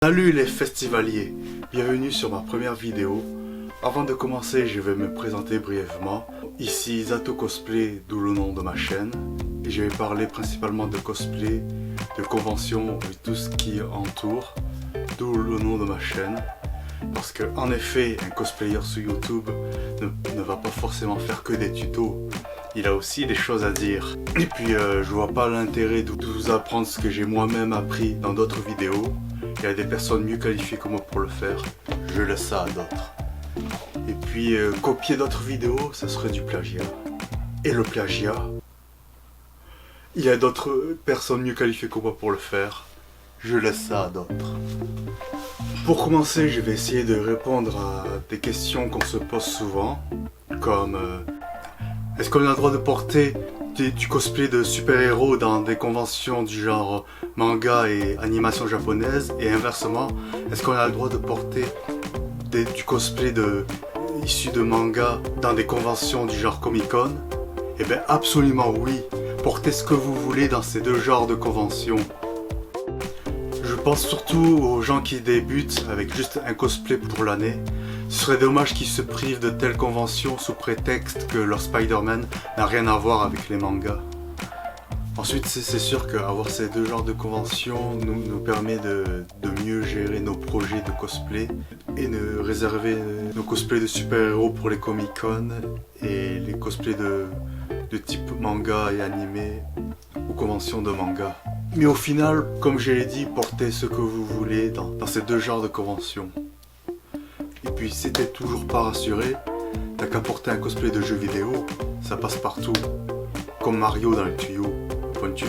Salut les festivaliers, bienvenue sur ma première vidéo. Avant de commencer, je vais me présenter brièvement. Ici Zato Cosplay, d'où le nom de ma chaîne. Et je vais parler principalement de cosplay, de conventions et tout ce qui entoure, d'où le nom de ma chaîne. Parce que en effet, un cosplayer sur YouTube ne va pas forcément faire que des tutos. Il a aussi des choses à dire. Et puis je vois pas l'intérêt de vous apprendre ce que j'ai moi-même appris dans d'autres vidéos. Il y a des personnes mieux qualifiées que moi pour le faire. Je laisse ça à d'autres. Et puis copier d'autres vidéos, ça serait du plagiat. Et le plagiat, il y a d'autres personnes mieux qualifiées que moi pour le faire. Je laisse ça à d'autres. Pour commencer, je vais essayer de répondre à des questions qu'on se pose souvent. Comme est-ce qu'on a le droit de porter du cosplay de super-héros dans des conventions du genre manga et animation japonaise, et inversement, est-ce qu'on a le droit de porter du cosplay issu de manga dans des conventions du genre Comic-Con? Eh bien absolument oui, portez ce que vous voulez dans ces deux genres de conventions. Je pense surtout aux gens qui débutent avec juste un cosplay pour l'année. Ce serait dommage qu'ils se privent de telles conventions sous prétexte que leur Spider-Man n'a rien à voir avec les mangas. Ensuite, c'est sûr qu'avoir ces deux genres de conventions nous permet de mieux gérer nos projets de cosplay et de réserver nos cosplays de super-héros pour les Comic-Con et les cosplays de type manga et animé ou conventions de manga. Mais au final, comme je l'ai dit, portez ce que vous voulez dans ces deux genres de conventions. Et puis si t'es toujours pas rassuré, t'as qu'à porter un cosplay de jeu vidéo, ça passe partout. Comme Mario dans les tuyaux. Pointu,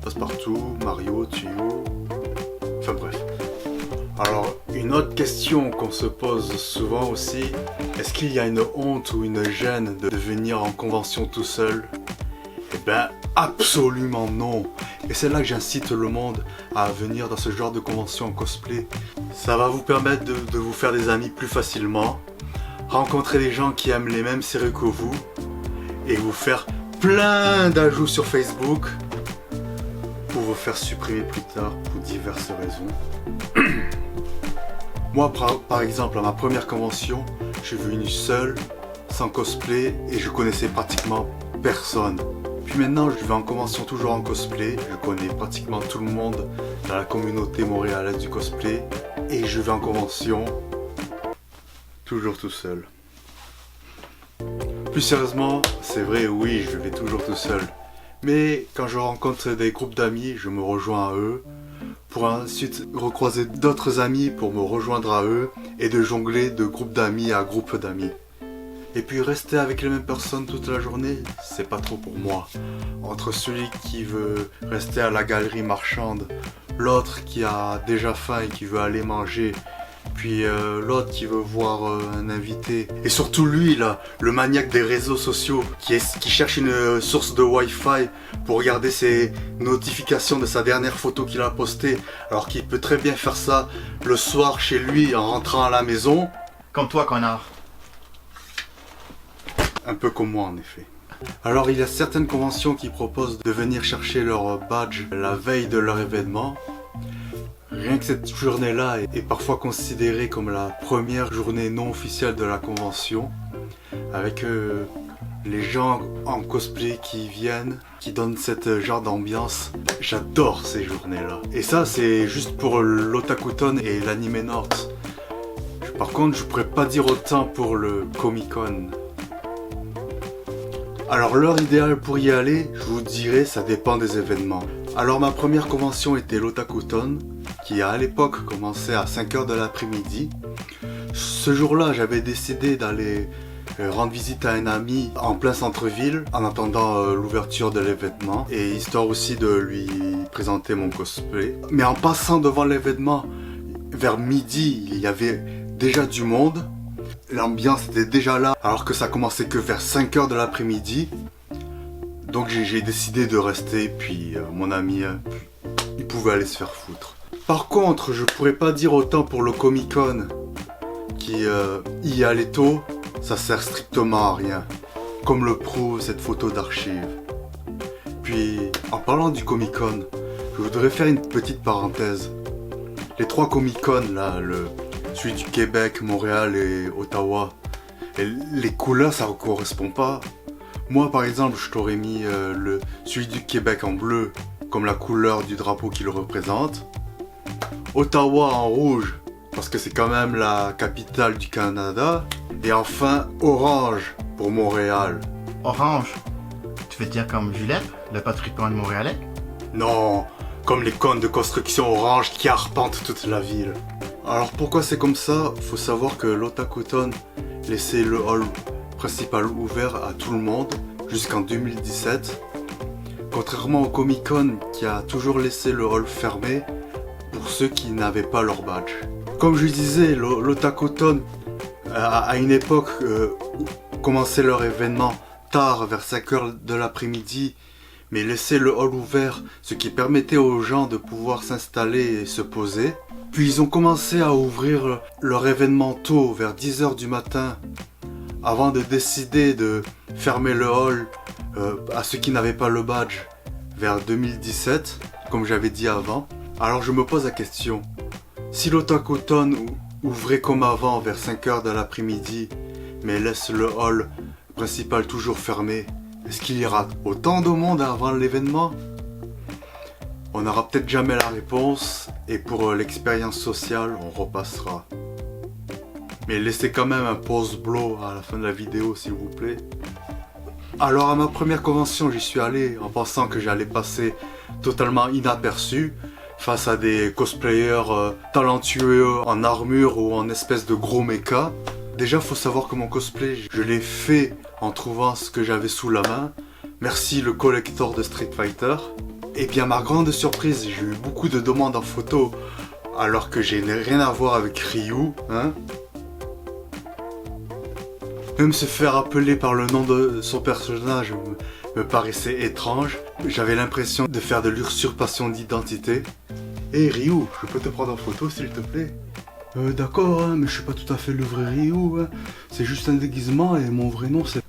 passe partout, Mario, tuyau. Enfin bref. Alors, une autre question qu'on se pose souvent aussi, est-ce qu'il y a une honte ou une gêne de venir en convention tout seul? Eh ben, absolument non. Et c'est là que j'incite le monde à venir dans ce genre de convention en cosplay. Ça va vous permettre de vous faire des amis plus facilement, rencontrer des gens qui aiment les mêmes séries que vous, et vous faire plein d'ajouts sur Facebook pour vous faire supprimer plus tard pour diverses raisons. Moi par exemple, à ma première convention, je suis venu seul, sans cosplay, et je connaissais pratiquement personne. Puis maintenant, je vais en convention toujours en cosplay, je connais pratiquement tout le monde dans la communauté montréalaise du cosplay, et je vais en convention toujours tout seul. Plus sérieusement, c'est vrai, oui, je vais toujours tout seul. Mais quand je rencontre des groupes d'amis, je me rejoins à eux, pour ensuite recroiser d'autres amis pour me rejoindre à eux, et de jongler de groupe d'amis à groupe d'amis. Et puis rester avec les mêmes personnes toute la journée, c'est pas trop pour moi. Entre celui qui veut rester à la galerie marchande, l'autre qui a déjà faim et qui veut aller manger, puis l'autre qui veut voir un invité, et surtout lui là, le maniaque des réseaux sociaux qui cherche une source de Wi-Fi pour regarder ses notifications de sa dernière photo qu'il a postée, alors qu'il peut très bien faire ça le soir chez lui en rentrant à la maison. Comme toi, connard. Un peu comme moi en effet. Alors il y a certaines conventions qui proposent de venir chercher leur badge la veille de leur événement. Rien que cette journée-là est parfois considérée comme la première journée non officielle de la convention, avec les gens en cosplay qui viennent, qui donnent cette genre d'ambiance. J'adore ces journées-là. Et ça c'est juste pour l'Otakuton et l'Anime North. Par contre je pourrais pas dire autant pour le Comic-Con. Alors l'heure idéale pour y aller, je vous dirais, ça dépend des événements. Alors ma première convention était l'Otakuton, qui à l'époque commençait à 5h de l'après-midi. Ce jour-là, j'avais décidé d'aller rendre visite à un ami en plein centre-ville, en attendant l'ouverture de l'événement, et histoire aussi de lui présenter mon cosplay. Mais en passant devant l'événement, vers midi, il y avait déjà du monde. L'ambiance était déjà là, alors que ça commençait que vers 5h de l'après-midi. Donc j'ai décidé de rester, puis mon ami, il pouvait aller se faire foutre. Par contre, je pourrais pas dire autant pour le Comic-Con, qui y aller tôt, ça sert strictement à rien, comme le prouve cette photo d'archive. Puis, en parlant du Comic-Con, je voudrais faire une petite parenthèse. les 3 Comic-Con, là, celui du Québec, Montréal et Ottawa, et les couleurs, ça ne correspond pas. Moi, par exemple, je t'aurais mis celui du Québec en bleu, comme la couleur du drapeau qui le représente. Ottawa en rouge, parce que c'est quand même la capitale du Canada. Et enfin, orange pour Montréal. Orange? Tu veux dire comme Juliette, le patrimoine montréalais? Non, comme les cônes de construction orange qui arpentent toute la ville. Alors pourquoi c'est comme ça? Faut savoir que l'Otakuton laissait le hall principal ouvert à tout le monde jusqu'en 2017. Contrairement au Comic-Con qui a toujours laissé le hall fermé pour ceux qui n'avaient pas leur badge. Comme je disais, l'Otakuton à une époque commençait leur événement tard, vers 5h de l'après-midi, mais laissaient le hall ouvert, ce qui permettait aux gens de pouvoir s'installer et se poser. Puis ils ont commencé à ouvrir leur événement tôt, vers 10h du matin, avant de décider de fermer le hall à ceux qui n'avaient pas le badge vers 2017, comme j'avais dit avant. Alors je me pose la question, si l'Otakuton ouvrait comme avant vers 5h de l'après-midi, mais laisse le hall principal toujours fermé, est-ce qu'il y aura autant de monde avant l'événement? On n'aura peut-être jamais la réponse, et pour l'expérience sociale, on repassera. Mais laissez quand même un pause blow à la fin de la vidéo s'il vous plaît. Alors à ma première convention, j'y suis allé en pensant que j'allais passer totalement inaperçu face à des cosplayers talentueux en armure ou en espèce de gros mecha. Déjà faut savoir que mon cosplay, je l'ai fait en trouvant ce que j'avais sous la main. Merci le collector de Street Fighter. Et bien ma grande surprise, j'ai eu beaucoup de demandes en photo alors que j'ai rien à voir avec Ryu, hein. Même se faire appeler par le nom de son personnage me paraissait étrange. J'avais l'impression de faire de l'usurpation d'identité. Hé Ryu, je peux te prendre en photo s'il te plaît? D'accord, hein, mais je suis pas tout à fait le vrai Ryu, hein. C'est juste un déguisement et mon vrai nom c'est...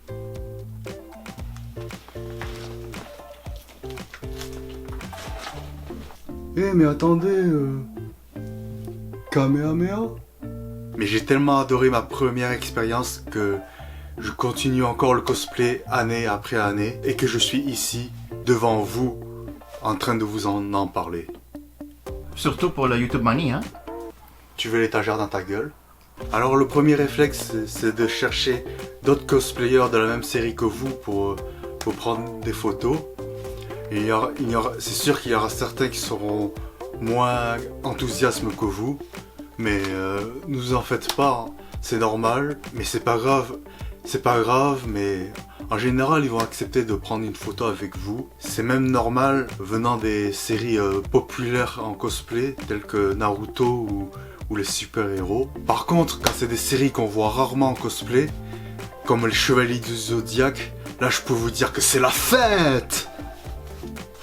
Mais attendez, Kamehameha? Mais j'ai tellement adoré ma première expérience que je continue encore le cosplay année après année et que je suis ici, devant vous, en train de vous en parler. Surtout pour le YouTube Money, hein? Tu veux l'étagère dans ta gueule? Alors le premier réflexe, c'est de chercher d'autres cosplayers de la même série que vous pour prendre des photos. Et c'est sûr qu'il y aura certains qui seront moins enthousiastes que vous, mais ne vous en faites pas, c'est normal, mais c'est pas grave. C'est pas grave, mais en général, ils vont accepter de prendre une photo avec vous. C'est même normal venant des séries populaires en cosplay, telles que Naruto ou les super-héros. Par contre, quand c'est des séries qu'on voit rarement en cosplay, comme les Chevaliers du Zodiaque, là je peux vous dire que c'est la fête!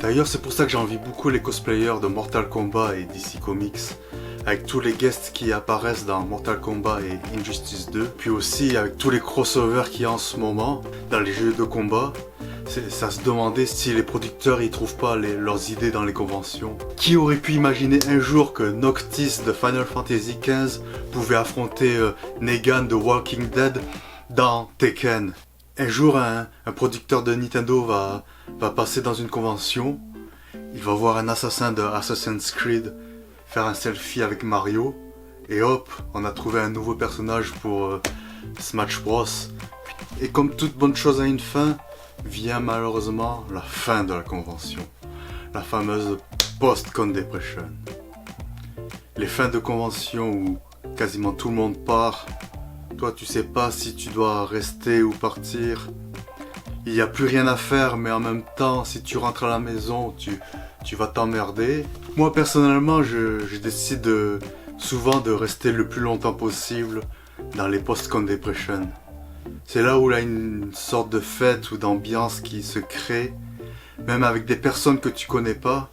D'ailleurs, c'est pour ça que j'envie beaucoup les cosplayers de Mortal Kombat et DC Comics, avec tous les guests qui apparaissent dans Mortal Kombat et Injustice 2, puis aussi avec tous les crossovers qu'il y a en ce moment dans les jeux de combat. Ça se demandait si les producteurs y trouvent pas leurs idées dans les conventions. Qui aurait pu imaginer un jour que Noctis de Final Fantasy XV pouvait affronter Negan de Walking Dead dans Tekken? Un jour, un producteur de Nintendo va passer dans une convention, il va voir un assassin de Assassin's Creed faire un selfie avec Mario, et hop, on a trouvé un nouveau personnage pour Smash Bros. Et comme toute bonne chose a une fin, vient malheureusement la fin de la convention, la fameuse post-con depression. Les fins de convention où quasiment tout le monde part, toi tu sais pas si tu dois rester ou partir, il n'y a plus rien à faire, mais en même temps si tu rentres à la maison tu vas t'emmerder. Moi personnellement je décide souvent de rester le plus longtemps possible dans les post-con depression. C'est là où il y a une sorte de fête ou d'ambiance qui se crée, même avec des personnes que tu connais pas.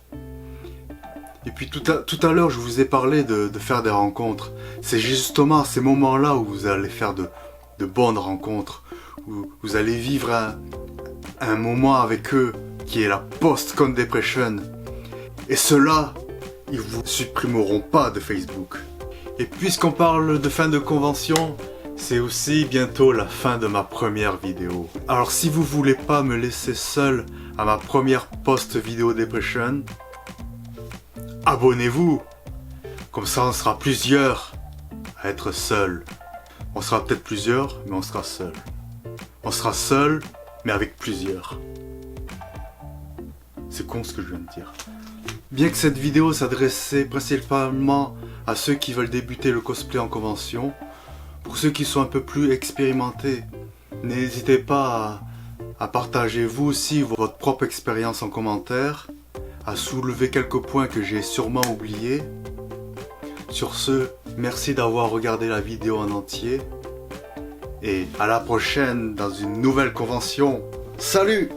Et puis tout à l'heure je vous ai parlé de faire des rencontres. C'est justement à ces moments-là où vous allez faire de bonnes rencontres, où vous allez vivre un moment avec eux qui est la post-con depression. Et cela, ils vous supprimeront pas de Facebook. Et puisqu'on parle de fin de convention, c'est aussi bientôt la fin de ma première vidéo. Alors si vous voulez pas me laisser seul à ma première post-vidéo depression, abonnez-vous. Comme ça on sera plusieurs à être seul. On sera peut-être plusieurs, mais on sera seul. On sera seul, mais avec plusieurs. C'est con ce que je viens de dire. Bien que cette vidéo s'adressait principalement à ceux qui veulent débuter le cosplay en convention, pour ceux qui sont un peu plus expérimentés, n'hésitez pas à partager vous aussi votre propre expérience en commentaire, à soulever quelques points que j'ai sûrement oubliés. Sur ce, merci d'avoir regardé la vidéo en entier et à la prochaine dans une nouvelle convention. Salut!